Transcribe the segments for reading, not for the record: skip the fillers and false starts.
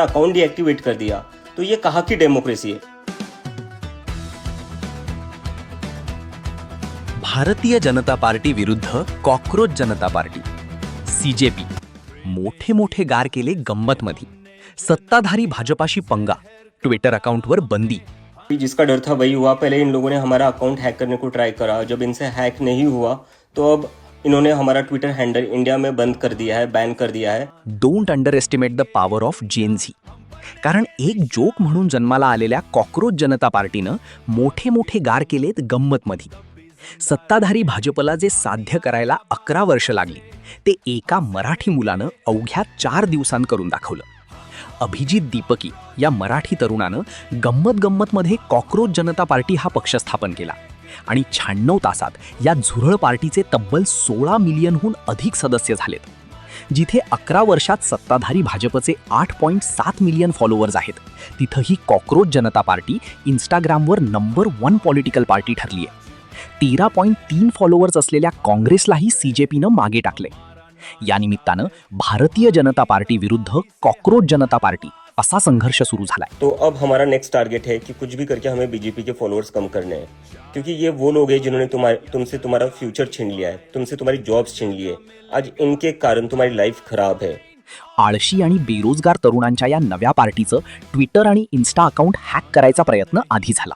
Account deactivate कर दिया, तो ये कहाँ की डेमोक्रेसी है? भारतीय जनता पार्टी विरुद्ध कॉकरोच जनता पार्टी सीजेपी. मोठे मोठे गार केले गंमतमध्ये. सत्ताधारी भाजपाशी पंगा. ट्विटर अकाउंटवर बंदी. जिसका डर था वही हुआ. पहले इन लोगों ने हमारा अकाउंट हैक करने को ट्राई करा. जब इनसे हैक नहीं हुआ तो अब इन्होंने हमारा ट्विटर हैंडल इंडिया में बंद कर दिया है, बैन कर दिया है. Don't under estimate the power of Gen Z. कारण एक जोक म्हणून जन्माला आलेल्या कॉकरोच जनता पार्टीनं मोठे मोठे गार केलेत गंमतमध्ये. सत्ताधारी भाजपला जे साध्य करायला 11 वर्ष लागली ते एका मराठी मुलानं अवघ्या 4 दिवसांत करून दाखवलं. अभिजित दीपकी या मराठी तरुणानं गंमतमध्ये कॉकरोच जनता पार्टी हा पक्ष स्थापन केला आणि 96 तासात या झुरळ पार्टीचे तब्बल 16 मिलियनहून अधिक सदस्य झालेत. जिथे 11 वर्षात सत्ताधारी भाजपचे 8.7 मिलियन फॉलोअर्स आहेत, तिथं ही कॉकरोच जनता पार्टी इंस्टाग्रामवर नंबर 1 पॉलिटिकल पार्टी ठरली आहे. 13.3 फॉलोअर्स असलेल्या काँग्रेसलाही सीजेपीनं मागे टाकले. या निमित्तानं भारतीय जनता पार्टी विरुद्ध कॉकरोच जनता पार्टी असा संघर्ष सुरू झालाय. तो अब हमारा नेक्स्ट टारगेट है कि कुछ भी करके हमें बीजेपी के फॉलोअर्स कम करने हैं, क्योंकि ये वो लोग हैं जिन्होंने तुमसे तुम्हारा फ्यूचर छीन लिया है, तुमसे तुम्हारी जॉब्स छीन ली है. आज इनके कारण तुम्हारी लाइफ खराब है. आळशी आणि बेरोजगार तरुणांच्या या नव्या पार्टीचं ट्विटर आणि इन्स्टा अकाउंट हॅक करायचा प्रयत्न आधी झाला.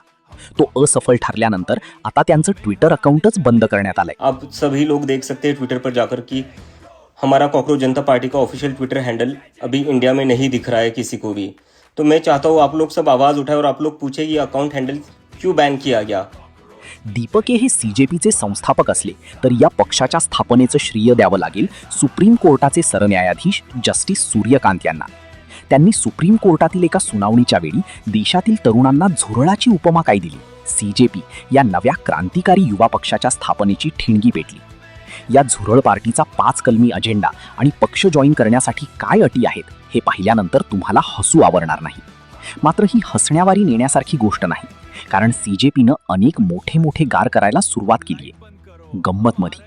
तो असफल ठरल्यानंतर आता त्यांचं ट्विटर अकाउंटच बंद करण्यात आलंय. आप सभी लोग देख सकते हैं ट्विटर पर जाकर कि हमारा कॉकरोच जनता पार्टी का ऑफिशियल ट्विटर हैंडल अभी इंडिया में नहीं दिख रहा है किसी को भी. तो मैं चाहता हूँ आप लोग सब आवाज़ उठाएं और आप लोग पूछे ये अकाउंट हैंडल क्यों बैन किया गया. दीपके हे सीजेपीचे संस्थापक असले तर या पक्षाच्या स्थापनेचं श्रेय द्यावं लागेल सुप्रीम कोर्टाचे सरन्यायाधीश जस्टिस सूर्यकांत यांना. त्यांनी सुप्रीम कोर्टातील एका सुनावणीच्या वेळी देशातील तरुणांना झुरळाची उपमा काय दिली. सीजेपी या नव्या क्रांतिकारी युवा पक्षाच्या स्थापनेची ठिणगी पेटली. या झुरळ पार्टीचा 5 कलमी अजेंडा आणि पक्ष जॉईन करण्यासाठी काय अटी आहेत हे पाहिल्यानंतर तुम्हाला हसू आवरणार नाही. मात्र ही हसण्यावारी नेण्यासारखी गोष्ट नाही, कारण सीजेपीनं अनेक मोठे गार करायला सुरुवात केली आहे गंमतमध्ये.